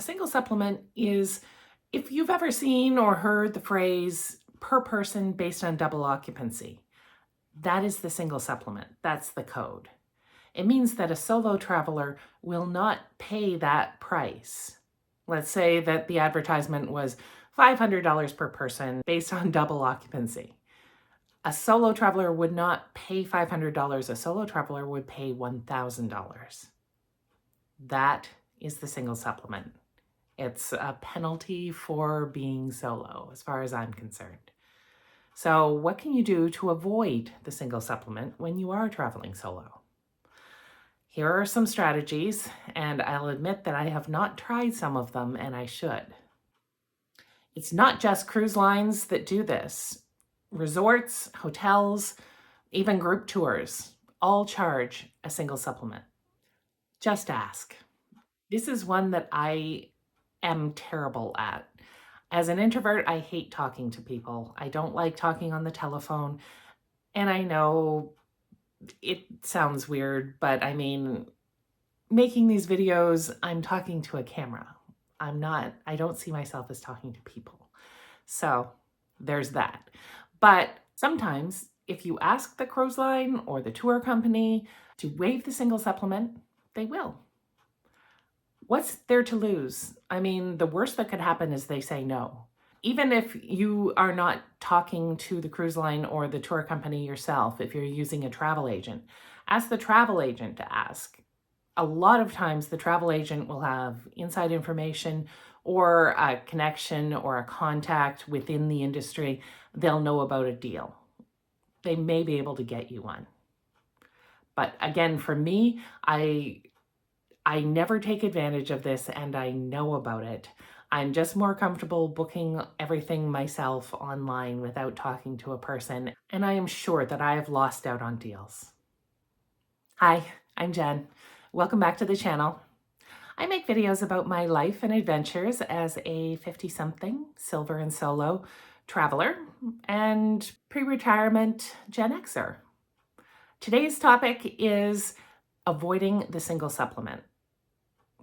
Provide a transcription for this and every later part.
single supplement is, if you've ever seen or heard the phrase per person based on double occupancy, that is the single supplement. That's the code. It means that a solo traveler will not pay that price. Let's say that the advertisement was $500 per person based on double occupancy. A solo traveler would not pay $500. A solo traveler would pay $1,000. That is the single supplement. It's a penalty for being solo, as far as I'm concerned. So what can you do to avoid the single supplement when you are traveling solo? Here are some strategies, and I'll admit that I have not tried some of them, and I should. It's not just cruise lines that do this. Resorts, hotels, even group tours all charge a single supplement. Just ask. This is one that I am terrible at. As an introvert, I hate talking to people. I don't like talking on the telephone. And I know it sounds weird, but I mean, making these videos, I'm talking to a camera. I don't see myself as talking to people. So there's that. But sometimes if you ask the cruise line or the tour company to waive the single supplement, they will. What's there to lose? I mean, the worst that could happen is they say no. Even if you are not talking to the cruise line or the tour company yourself, if you're using a travel agent, ask the travel agent to ask. A lot of times the travel agent will have inside information or a connection or a contact within the industry. They'll know about a deal. They may be able to get you one. But again, for me, I never take advantage of this, and I know about it. I'm just more comfortable booking everything myself online without talking to a person, and I am sure that I have lost out on deals. Hi, I'm Jen. Welcome back to the channel. I make videos about my life and adventures as a 50-something silver and solo traveler and pre-retirement Gen Xer. Today's topic is avoiding the single supplement.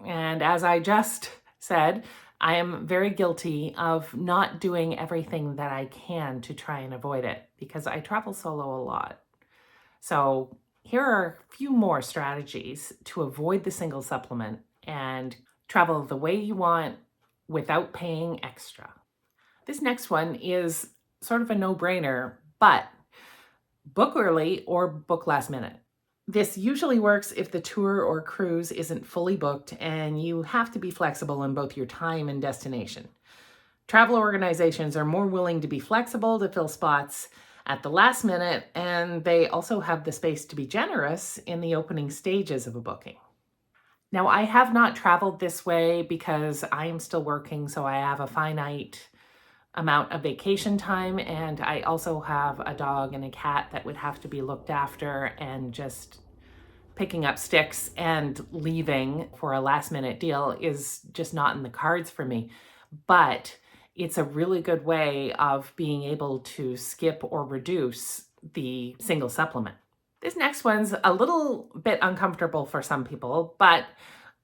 And as I just said, I am very guilty of not doing everything that I can to try and avoid it because I travel solo a lot. So here are a few more strategies to avoid the single supplement and travel the way you want without paying extra. This next one is sort of a no-brainer, but book early or book last minute. This usually works if the tour or cruise isn't fully booked and you have to be flexible in both your time and destination. Travel organizations are more willing to be flexible to fill spots at the last minute, and they also have the space to be generous in the opening stages of a booking. Now, I have not traveled this way because I am still working, so I have a finite amount of vacation time, and I also have a dog and a cat that would have to be looked after, and just picking up sticks and leaving for a last minute deal is just not in the cards for me. But it's a really good way of being able to skip or reduce the single supplement. This next one's a little bit uncomfortable for some people, but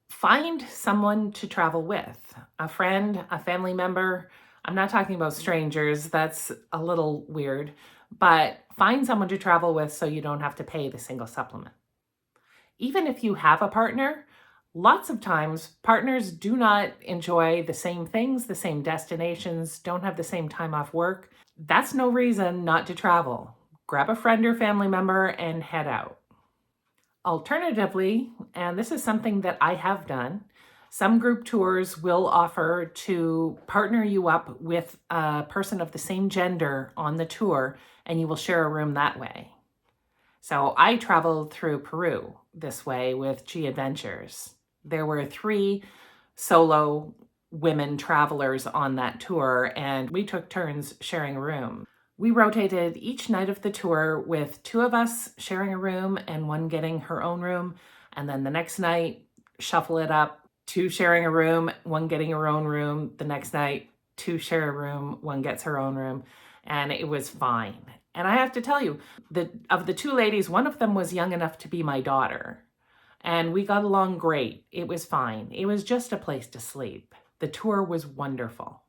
find someone to travel with. A friend, a family member. I'm not talking about strangers. That's a little weird, but find someone to travel with so you don't have to pay the single supplement. Even if you have a partner, lots of times partners do not enjoy the same things, the same destinations, don't have the same time off work. That's no reason not to travel. Grab a friend or family member and head out. Alternatively, and this is something that I have done, some group tours will offer to partner you up with a person of the same gender on the tour, and you will share a room that way. So I traveled through Peru this way with G Adventures. There were 3 solo women travelers on that tour, and we took turns sharing a room. We rotated each night of the tour with 2 of us sharing a room and 1 getting her own room. And then the next night, shuffle it up, 2 sharing a room, 1 getting her own room. The next night, 2 share a room, 1 gets her own room. And it was fine. And I have to tell you, of the 2 ladies, one of them was young enough to be my daughter. And we got along great. It was fine. It was just a place to sleep. The tour was wonderful.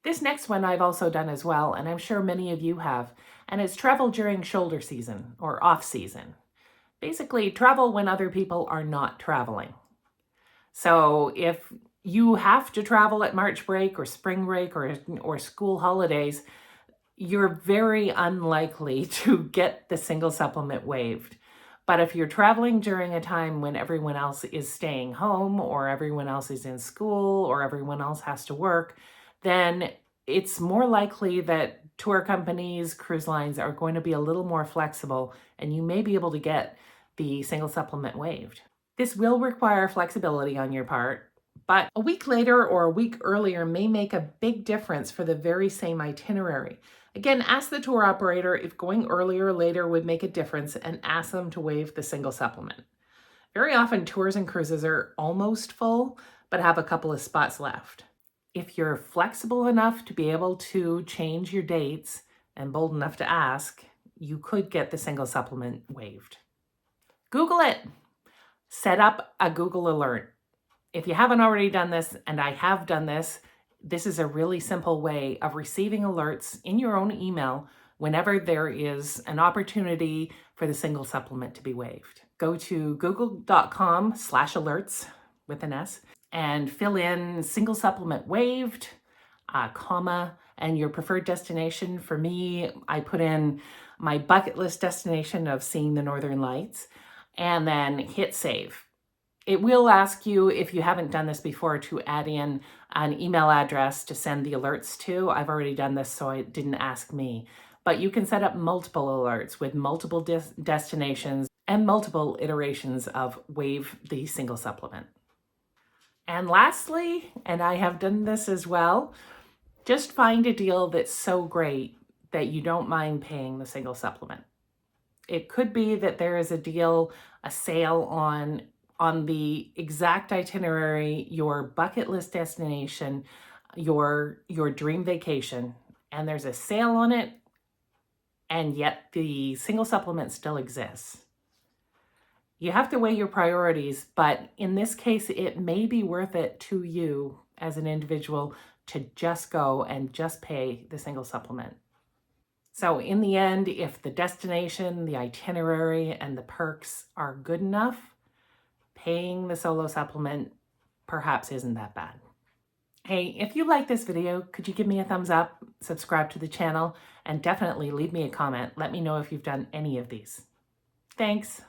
This next one I've also done as well, and I'm sure many of you have, and it's travel during shoulder season or off season. Basically, travel when other people are not traveling. So if you have to travel at March break or spring break or school holidays, you're very unlikely to get the single supplement waived. But if you're traveling during a time when everyone else is staying home or everyone else is in school or everyone else has to work, then it's more likely that tour companies, cruise lines are going to be a little more flexible and you may be able to get the single supplement waived. This will require flexibility on your part, but a week later or a week earlier may make a big difference for the very same itinerary. Again, ask the tour operator if going earlier or later would make a difference and ask them to waive the single supplement. Very often tours and cruises are almost full, but have a couple of spots left. If you're flexible enough to be able to change your dates and bold enough to ask, you could get the single supplement waived. Google it. Set up a Google alert. If you haven't already done this, and I have done this, this is a really simple way of receiving alerts in your own email whenever there is an opportunity for the single supplement to be waived. Go to google.com/alerts with an S and fill in single supplement waived, comma, and your preferred destination. For me, I put in my bucket list destination of seeing the Northern Lights, and then hit save. It will ask you, if you haven't done this before, to add in an email address to send the alerts to. I've already done this, so it didn't ask me. But you can set up multiple alerts with multiple destinations and multiple iterations of waive the single supplement. And lastly, and I have done this as well, just find a deal that's so great that you don't mind paying the single supplement. It could be that there is a deal, a sale on the exact itinerary, your bucket list destination, your dream vacation, and there's a sale on it, and yet the single supplement still exists. You have to weigh your priorities, but in this case, it may be worth it to you as an individual to just go and just pay the single supplement. So in the end, if the destination, the itinerary, and the perks are good enough, paying the solo supplement perhaps isn't that bad. Hey, if you like this video, could you give me a thumbs up, subscribe to the channel, and definitely leave me a comment. Let me know if you've done any of these. Thanks.